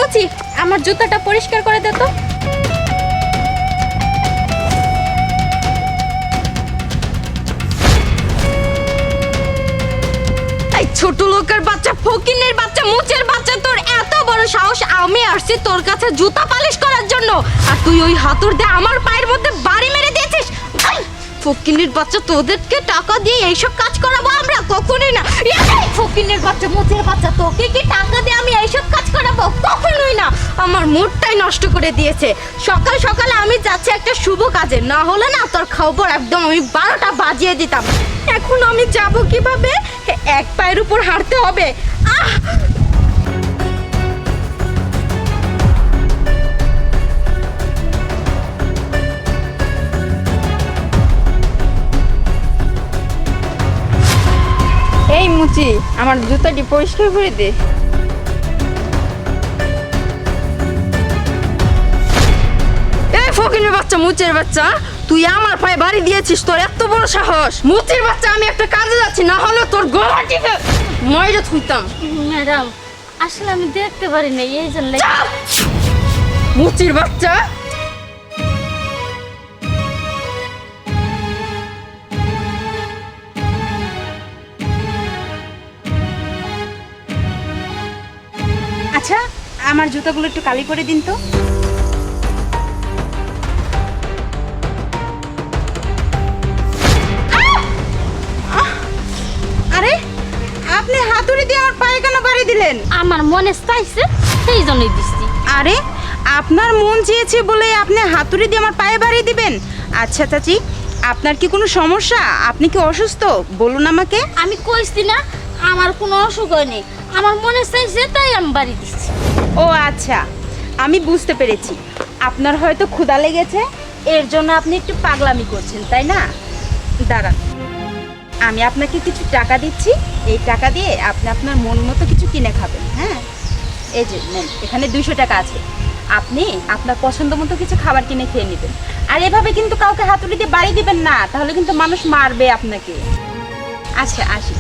মুচি, আমার জুতাটা পরিষ্কার করে দে তো। এই ছোট লোকের বাচ্চা, ফকিনের বাচ্চা, মুচের বাচ্চা, তোর এত বড় সাহস! আমি আসছি তোর কাছে জুতা পালিশ করার জন্য, আর তুই ওই হাতুর দিয়ে আমার পায়ের মধ্যে বাড়ি মেরে দিয়েছিস। ফকিনের বাচ্চা, তোদেরকে টাকা দিয়ে এইসব কাজ করাবো আমরা? কখনোই না। ফকিনের বাচ্চা, মুচের বাচ্চা, তোকে কি টাকা দিয়ে আমি এইসব কাজ করাবো? কখনোই না। আমার মুডটাই নষ্ট করে দিয়েছে। সকাল সকালে আমি যাচ্ছি একটা শুভ কাজে, না হলে না তোর খবর একদম আমি 12টা বাজিয়ে দিতাম। এখন আমি যাব কিভাবে? এক পায়ের উপর হাঁটতে হবে। আহ! এই মুচি, আমার জুতাটি পরিষ্কার করে দে। এই ফকিনের বাচ্চা, মুচের বাচ্চা, তুই আমার পায়ে বাড়ি দিয়েছিস? তোর এত বড় সাহস! মুচের বাচ্চা, আমি একটা কাজে যাচ্ছি, না হলে তোর গলা টিপে ময়রা থুইতাম। ম্যাডাম, আসলে আমি দেখতে পারি না, এই জন্য। মুচির বাচ্চা! আচ্ছা, আমার জুতাগুলো একটু কালি করে দিন তো। আরে, আপনি হাতুড়ি দিয়ে আমার পায়ে কেন বাড়ি দিলেন? আমার মনে চাইছে, সেই জন্যই দিচ্ছি। আরে, আপনার মন চেয়েছে বলে আপনি হাতুড়ি দিয়ে আমার পায়ে বাড়ি দিবেন? আচ্ছা চাচি, আপনার কি কোনো সমস্যা? আপনি কি অসুস্থ? বলুন আমাকে। আমি কইছি না আমার কোনো অসুখ হয়নি, আমার মনে চাইছে তাই আমি বাড়ি দিচ্ছি। ও আচ্ছা, আমি বুঝতে পেরেছি। আপনার হয়তো ক্ষুধা লেগেছে, এর জন্য আপনি একটু পাগলামি করছেন, তাই না? দাঁড়ান, আমি আপনাকে কিছু টাকা দিচ্ছি। এই টাকা দিয়ে আপনি আপনার মন মতো কিছু কিনে খাবেন। হ্যাঁ, এই যে নেন, এখানে 200 টাকা আছে। আপনি আপনার পছন্দ মতো কিছু খাবার কিনে খেয়ে নেবেন। আর এভাবে কিন্তু কাউকে হাতুড়ি দিয়ে বাড়ি দিবেন না, তাহলে কিন্তু মানুষ মারবে আপনাকে। আচ্ছা, আসি।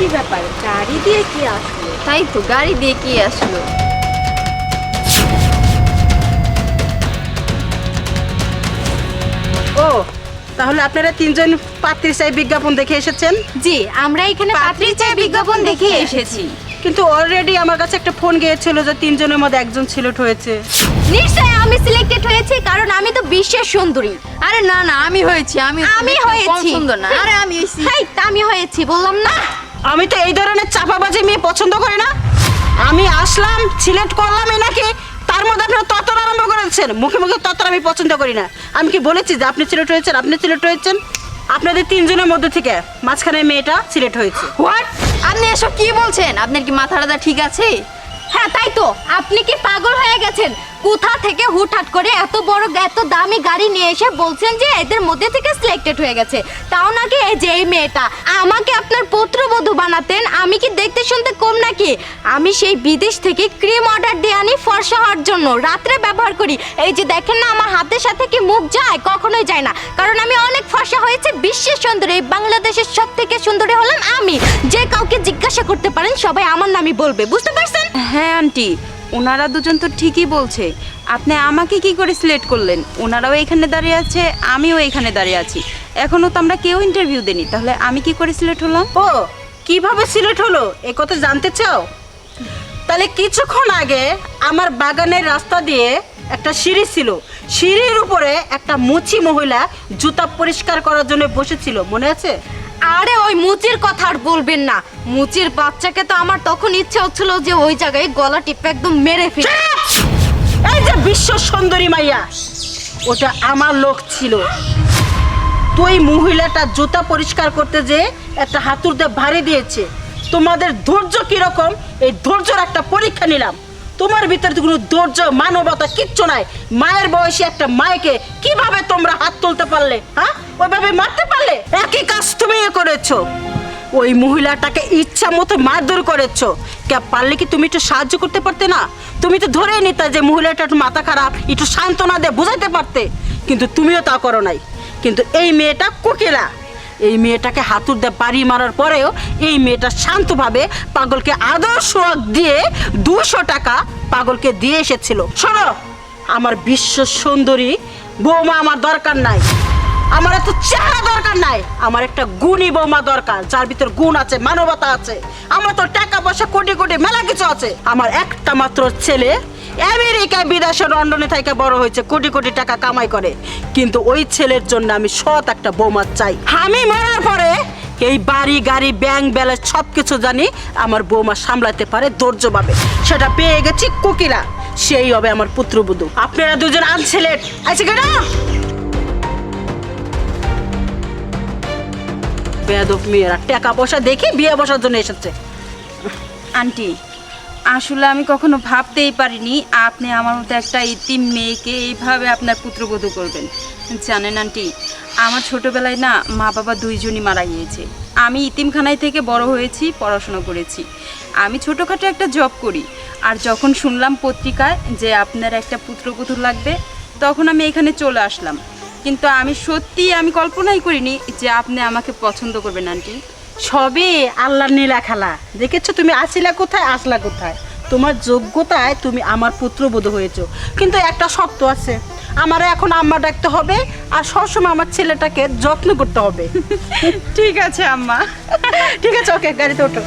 কি ব্যাপার, গাড়ি দিয়ে কি আসলো? তাই তো, গাড়ি দিয়ে কি আসলো? ও, তাহলে আপনারা 3জন পাত্রী চাই বিজ্ঞাপন দেখে এসেছেন? জি, আমরা এখানে পাত্রী চাই বিজ্ঞাপন দেখে এসেছি। কিন্তু অলরেডি আমার কাছে একটা ফোন গিয়েছিল যে 3জনের মধ্যে একজন সিলেক্ট হয়েছে। নিশ্চয় আমি সিলেক্টেড হয়েছি, কারণ আমি তো বিশ্বের সুন্দরী। আরে না না, আমি হয়েছি। আমি হয়েছি। সুন্দর না। আরে আমি হয়েছি। হেই, আমি হয়েছি বললাম না? আমি তো এই ধরনের চাপাবাজি মেয়ে পছন্দ করি না। আমি আসলাম, সিলেক্ট করলাম নাকি, তার মধ্যে আপনারা তত্ত্ব আরম্ভ করেছেন। মুখে মুখে তত্ত্ব আমি পছন্দ করি না। আমি কি বলেছি যে আপনি সিলেক্ট হয়েছেন? আপনি সিলেক্ট হয়েছেন। আপনাদের 3জনের মধ্যে থেকে মাঝখানে মেয়েটা সিলেক্ট হয়েছে। হোয়াট? আপনি এসব কি বলছেন? আপনার কি মাথাটা ঠিক আছে? হ্যাঁ, তাই তো। আপনি কি পাগল হয়ে গেছেন? কোথা থেকে হুটহাট করে এত বড় এত দামি গাড়ি নিয়ে এসে বলছেন যে এদের মধ্যে থেকে সিলেক্টেড হয়ে গেছে? তাও নাকি এই যে এই মেয়েটা। আমাকে আপনার পুত্রবধূ বানাতেন, আমি কি দেখতে শুনতে কম নাকি? আমি সেই বিদেশ থেকে ক্রিম অর্ডার দিয়ে আনি ফর্সা হওয়ার জন্য, রাত্রে ব্যবহার করি। এই যে দেখেন না, আমার হাতের সাথে কি মুখ যায়? কখনোই যায় না, কারণ আমি অনেক ফর্সা হয়েছে। বিশ্বের সুন্দরী, এই বাংলাদেশের সব থেকে সুন্দরী হলাম আমি। যে কাউকে জিজ্ঞাসা করতে পারেন, সবাই আমার নামই বলবে। বুঝতে পারছেন? হ্যাঁ আন্টি, ওনারা দুজন তো ঠিকই বলছে। আপনি আমাকে কি করে সিলেক্ট করলেন? ওনারাও এখানে দাঁড়িয়ে আছে, আমিও এখানে দাঁড়িয়ে আছি। এখনো তো আমরা কেউ ইন্টারভিউ দেনি, তাহলে আমি কি করে সিলেক্ট হলাম? ও, কিভাবে সিলেক্ট হলো এ কথা জানতে চাও? তাহলে কিছুক্ষণ আগে আমার বাগানের রাস্তা দিয়ে একটা সিঁড়ি ছিল, সিঁড়ির উপরে একটা মুচি মহিলা জুতা পরিষ্কার করার জন্য বসেছিল, মনে আছে? আরে ওই মুচির কথা আর বলবেন না। মুচির বাচ্চাকে তো আমার তখন ইচ্ছে হচ্ছিল যে ওই জায়গায় গলা টিপে একদম মেরে ফেলি। এই যে বিশ্ব সুন্দরী মাইয়া, ওটা আমার লোক ছিল। তুই মহিলাটা জুতা পরিষ্কার করতে যে একটা হাতুড় দিয়ে ভারী দিয়েছে। তোমাদের ধৈর্য কিরকম, এই ধৈর্যের একটা পরীক্ষা নিলাম। তোমার ভিতরে তো কোনো ধৈর্য মানবতা কিচ্ছু নাই। মায়ের বয়সী একটা মায়েকে কিভাবে তোমরা হাত তুলতে পারলে? হ্যাঁ, ওইভাবে মারতে পারলে? একই কাজ তুমি করেছো। ওই মহিলাটাকে ইচ্ছা মতো মারধর করেছো। কে পারলে কি তুমি একটু সাহায্য করতে পারতে না? তুমি তো ধরেই নিতে যে মহিলাটা একটু মাথা খারাপ, একটু সান্ত্বনা দিয়ে বোঝাইতে পারতে, কিন্তু তুমিও তা করো নাই। কিন্তু এই মেয়েটা কোকিলা। এই মেয়েটাকে হাতুড় দিয়ে বাড়ি মারার পরেও এই মেয়েটা শান্তভাবে পাগলকে আদর সোহাগ দিয়ে 200 টাকা পাগলকে দিয়ে এসেছিল। শোনো, আমার বিশ্ব সুন্দরী বৌমা আমার দরকার নাই, আমার এত চেহারা দরকার নাই, আমার একটা গুণী বৌমা দরকার, যার ভিতর গুণ আছে, মানবতা আছে। আমার তো টাকা পয়সা কোটি কোটি মেলা কিছু আছে। আমার একটা মাত্র ছেলে আমেরিকায় বিদেশে লন্ডনে থেকে বড় হয়েছে, কোটি কোটি টাকা কামাই করে, কিন্তু ওই ছেলের জন্য আমি সৎ একটা বৌমা চাই। আমি মরার পরে এই বাড়ি গাড়ি ব্যাংক ব্যালেন্স সব কিছু জানি আমার বৌমা সামলাতে পারে ধৈর্যভাবে। সেটা পেয়ে গেছি কোকিলা, সেই হবে আমার পুত্রবধূ। আপনারা দুজন আনছেলেট আছে কেন? বেয়াদব মেয়েরা টাকা পয়সা দেখে বিয়ে বসার জন্য এসেছে। আন্টি, আসলে আমি কখনো ভাবতেই পারিনি আপনি আমার মতো একটা ইতিম মেয়েকে এইভাবে আপনার পুত্রবধূ করবেন। জানেন আন্টি, আমার ছোটোবেলায় না মা বাবা দুইজনই মারা গিয়েছে। আমি ইতিমখানায় থেকে বড় হয়েছি, পড়াশোনা করেছি। আমি ছোটোখাটো একটা জব করি, আর যখন শুনলাম পত্রিকায় যে আপনার একটা পুত্রবধূ লাগবে, তখন আমি এখানে চলে আসলাম। কিন্তু আমি সত্যিই আমি কল্পনাই করিনি যে আপনি আমাকে পছন্দ করবেন আন্টি। সবই আল্লাহর নীলা খেলা। দেখেছো তুমি আসিলা কোথায় আসলা কোথায়, তোমার যোগ্যতায় তুমি আমার পুত্রবধূ হয়েছো। কিন্তু একটা শর্ত আছে, আমার এখন আম্মা ডাকতে হবে, আর সবসময় আমার ছেলেটাকে যত্ন করতে হবে। ঠিক আছে আম্মা। ঠিক আছে, ওকে গাড়িতে ওঠো।